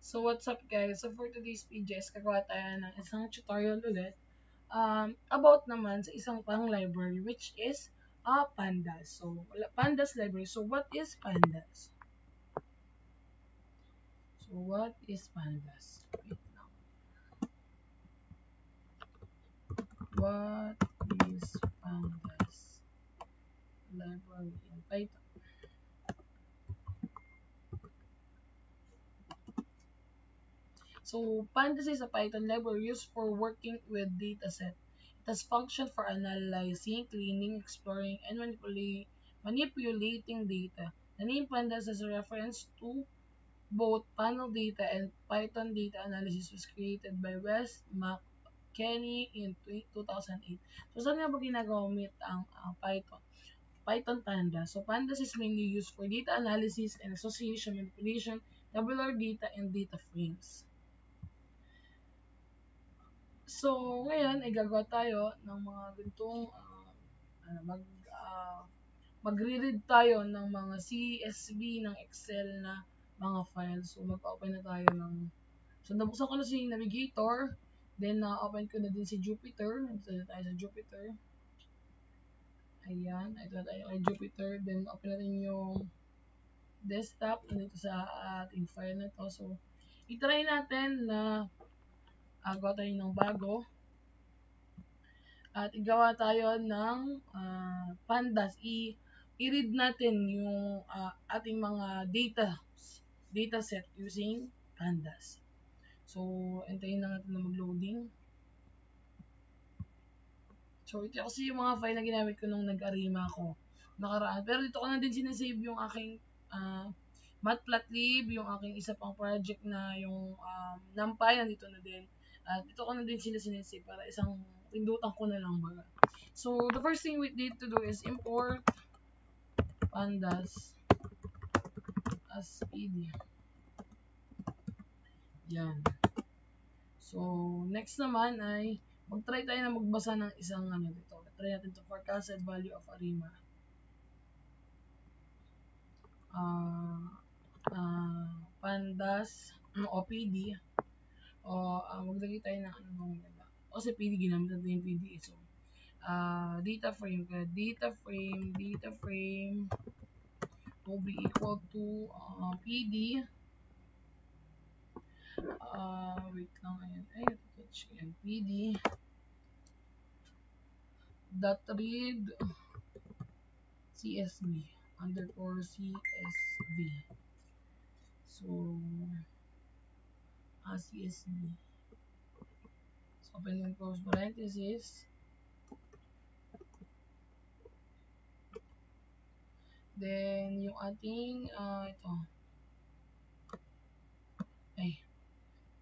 So what's up guys? So for today's PJs, gagawa tayo ng isang tutorial ulit about naman sa isang pang library which is pandas. So pandas library. So what is pandas? So what is pandas? Wait lang. What is pandas library in Python? So pandas is a Python library used for working with dataset. It has function for analyzing, cleaning, exploring, and manipulating data. The name pandas is a reference to both panel data and Python data analysis was created by Wes McKinney in 2008. So saan nga ba ginagamit ang Python? Python Pandas. So Pandas is mainly used for data analysis and association manipulation, tabular data, and data frames. So, ngayon ay gagawa tayo ng mga ganitong ano, magre-read tayo ng mga CSV ng Excel na mga files. So, mag-open na tayo ng so, nabuksan ko na si Navigator. Then, na-open ko na din si Jupyter. Nandito na tayo sa Jupyter. Ayan. Ito na tayo kay Jupyter. Then, open natin yung desktop. Nandito sa ating file na to. So, itry natin na gawa tayo ng bago. At igawa tayo ng pandas. I-read natin yung ating mga data set using pandas. So, antayin na natin na mag-loading. So, ito kasi yung mga file na ginamit ko nung nag-arima ako nakaraan. Pero dito ko na din sinasave yung aking matplotlib, yung aking isa pang project na yung numpy, nandito na din. At dito ko na din sila sinasave para isang pindutan ko na lang baga. So, the first thing we need to do is import pandas as PD. Yan. So, next naman ay mag-try tayo na magbasa ng isang ano dito. Try natin to forecasted value of ARIMA. Pandas o PD. O maglagay tayo ng ano bang ganda. O sa PD, ginamit natin yung PD. So, data frame will be equal to PD wait lang, ayan, touch yan, PD dot read CSV underscore CSV. So CSV, so open and close parenthesis. Then, yung ating, ito. Ay,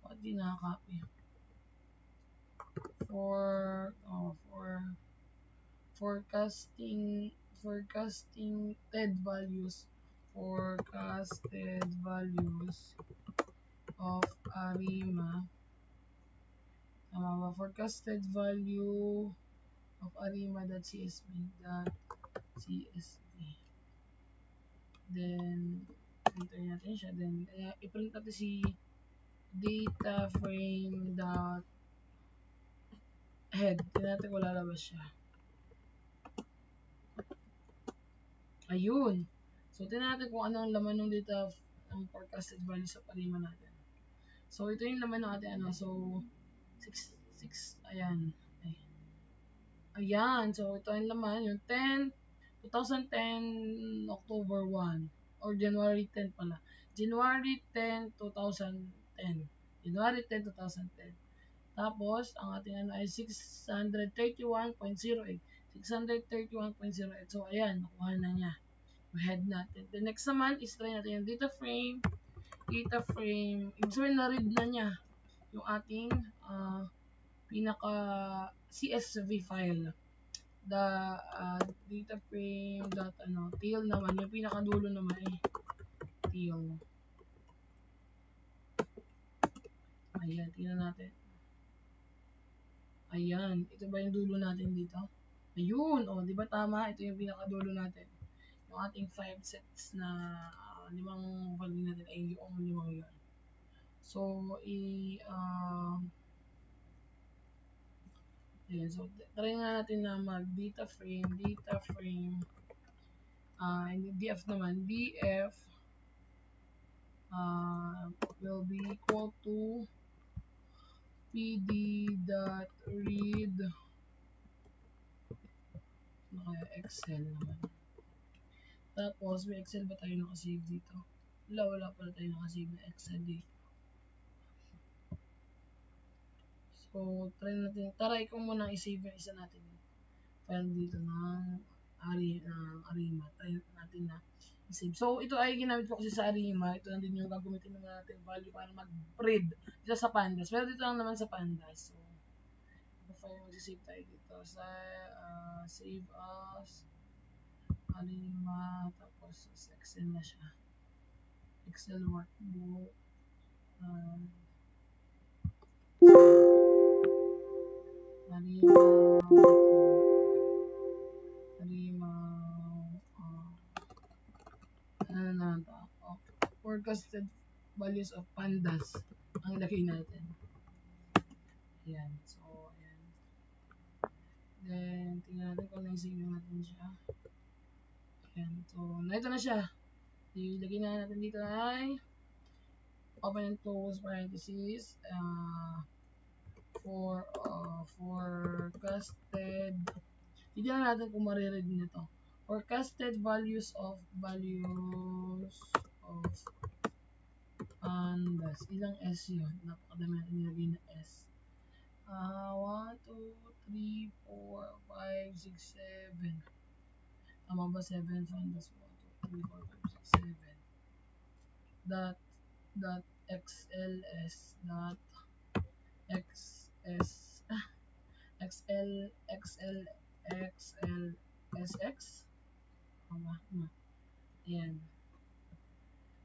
bakit di nakaka-copy? For forecasted values of ARIMA. Tama ba? Forecasted value of ARIMA.csv. Then, enter natin siya. Then, i-print natin si data frame dot head. Tingnan natin kung lalabas siya. Ayun. So, tingnan natin kung ano ang laman ng data ng forecasted value sa ARIMA natin. So, ito yung laman ng ating ano. So, 6, ayan. Ayan. So, ito yung laman. Yung 2010 October 1 or January 10 pala. January 10, 2010. January 10, 2010. Tapos, ang ating ano ay 631.08. 631.08. So, ayan. Nakuha na niya. Head natin. The next naman is try natin yung data frame. Ibig sabihin na-read na niya yung ating pinaka CSV file. The data frame dot tail naman, yung pinakadulo naman ay tail. Ayan, tingnan natin. Ayan, ito ba yung dulo natin dito? Ayun, di ba tama? Ito yung pinakadulo natin. Yung ating 5 sets na 5 value natin ay yung 5 yun. So, ayan. So, try nga natin na mag data frame, hindi df naman, df will be equal to pd.read excel naman. Tapos, may excel ba tayo nakasave dito? Wala pala tayo nakasave na excel dito. So, try ko muna i-save yung isa natin file dito ng Arima. Try natin na i-save. So, ito ay ginamit ko kasi sa Arima. Ito na din yung gagamitin naman natin value para mag-read dito sa Pandas. Pero dito lang naman sa Pandas. So, ito file mag-save tayo dito sa save as Arima. Tapos, sa Excel na siya. Excel workbook. Forecasted values of Pandas ang lagay natin. Ayan. So, ayan. Then, tingnan natin kung na-save natin siya. Ayan. So, ito na siya. Ilagay na natin dito ay open and close parenthesis for forecasted. Tignan natin kung mariread nito. Forecasted values of Pandas. Ilang S yun? Napakadami natin nilagay na S. 1, 2, 3, 4, 5, 6, 7. Tama ba? 7 Pandas. 1, 2, 3, 4, 5, 6, 7. Dot XLS dot XS XLSX. Tama. Ayan.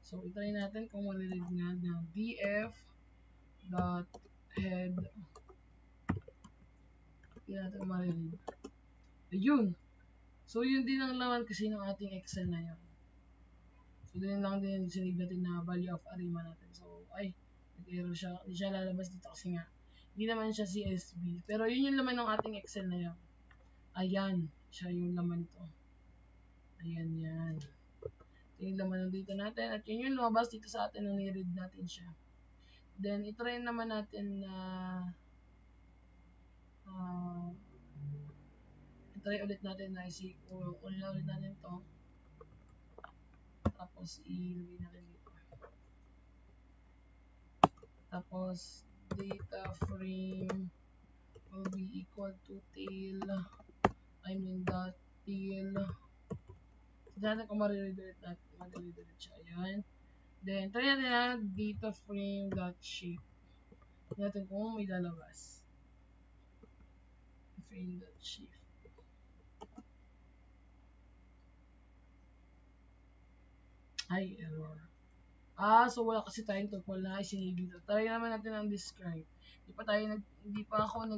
So, itry natin kung mariread nga na df dot head. Hindi natin mariread. Ayun. So, yun din ang laman kasi ng ating Excel na yun. So, din lang din sinave natin na value of Arima natin. So, nag-error siya. Hindi siya lalabas dito kasi nga hindi naman siya CSV. Pero yun yung laman ng ating Excel na yun. Ayan. Siya yung laman to. Ayan yan. Yung laman ng data natin. At yun yung lumabas dito sa atin nung ni-read natin siya. Then, itry naman natin na itry ulit natin na ulit natin to. Tapos, ilagay natin dito. Tapos, data frame will be equal to tail. Dot tail. So, natin kung mariread siya. Ayan. Then, try natin na data frame dot shape. Try natin kung may lalabas. Frame dot shape. Error. So wala kasi tayong tuple na isinave dito. Try naman natin ang describe. Hindi pa ako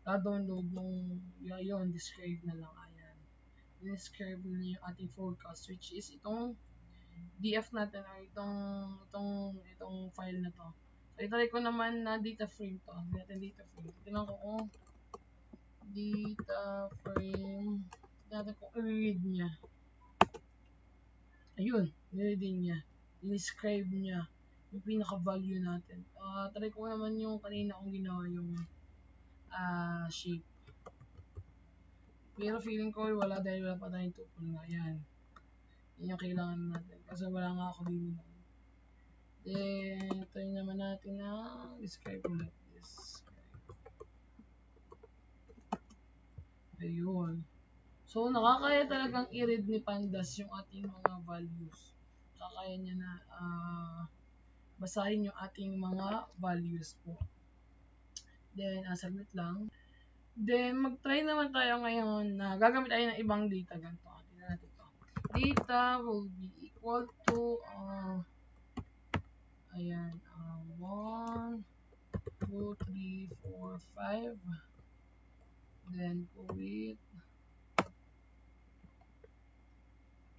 download nung yun, describe na lang. Ayan. Describe na yung ating forecast, which is itong DF natin or itong file na to. So, itry ko naman na data frame to. Data frame. Tingnan ko kung data frame. Tingnan kung i-read niya. Ayun, i-read niya. I-describe niya yung pinaka-value natin. Try ko naman yung kanina kong ginawa yung shape. Pero feeling ko wala dahil wala pa tayong tuple nga. Yan. Yan yung kailangan natin. Kasi wala nga ako din. Then, try naman natin na describe ulit. Ayun. So, nakakaya talagang i-read ni Pandas yung ating mga values. Nakakaya niya na basahin yung ating mga values po. Then, saglit lang. Then, mag-try naman tayo ngayon na gagamit tayo ng ibang data. Ganito. Tingnan natin ito. Data will be equal to ayan, 1, 2, 3, 4, 5. Then, quit.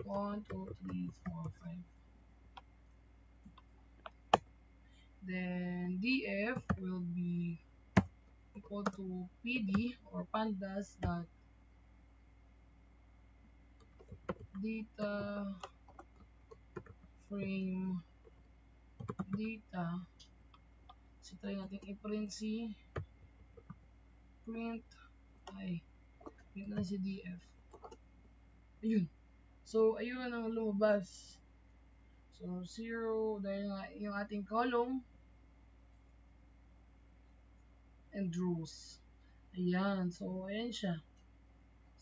1, 2, 3, 4, 5. then df will be equal to pd or pandas dot data frame data. So try natin i-print si print na si df. Ayun. So ayun ang lumabas. So 0 dahil nga yung ating column and rows. Ayan. So ayan siya.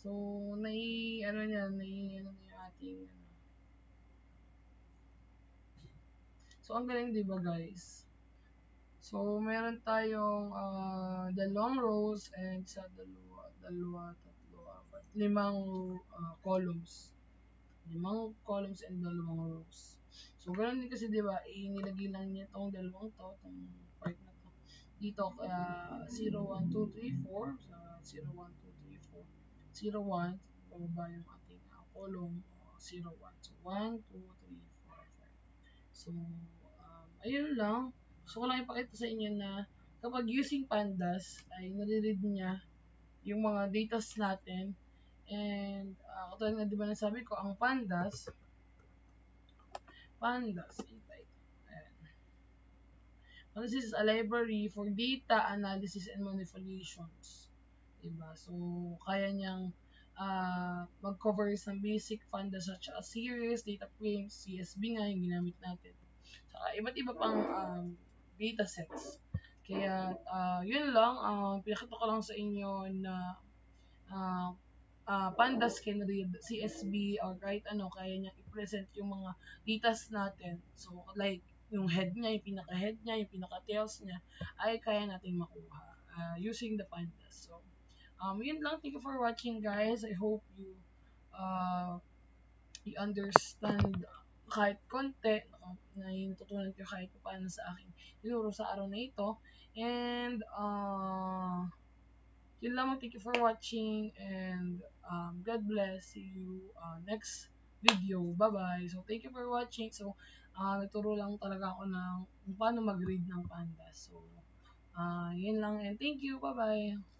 So ano na yung ating So ang galing 'di ba guys? So meron tayong dalawang rows and tatlo, apat, columns. Limang columns and dalawang rows. So ganoon din kasi 'di ba? Inilagay lang niya tong dalawang tong part na to. Dito 0 1 2 3 4 sa 0 1 2 3 4 0 1 bababa yung ating column 0 1. So 1 2 3 4 5. So ayun lang. Gusto ko lang ipakita sa inyo na kapag using pandas ay nare-read niya yung mga datas natin. And katulad nga 'di ba nasabi ko ang pandas invite. Ayan. Pandas is a library for data analysis and manipulations. Diba? So kaya niyang mag-cover ng basic pandas such as series, data frames, CSV nga yung ginamit natin. Saka iba't iba pang data sets. Kaya yun lang, pinakita ko lang sa inyo na pandas can read CSV or kahit ano, kaya niya i-present yung mga datas natin. So, like, yung head niya, yung pinaka-head niya, yung pinaka-tails niya, ay kaya natin makuha using the pandas. So, yun lang. Thank you for watching, guys. I hope you understand kahit konti na yung natutunan ko kahit paano sa akin tinuro sa araw na ito. And, yun lamang. Thank you for watching and God bless. See you next video. Bye-bye. So, thank you for watching. So, nagturo lang talaga ako ng kung paano mag-read ng pandas. So, yun lang and thank you. Bye-bye.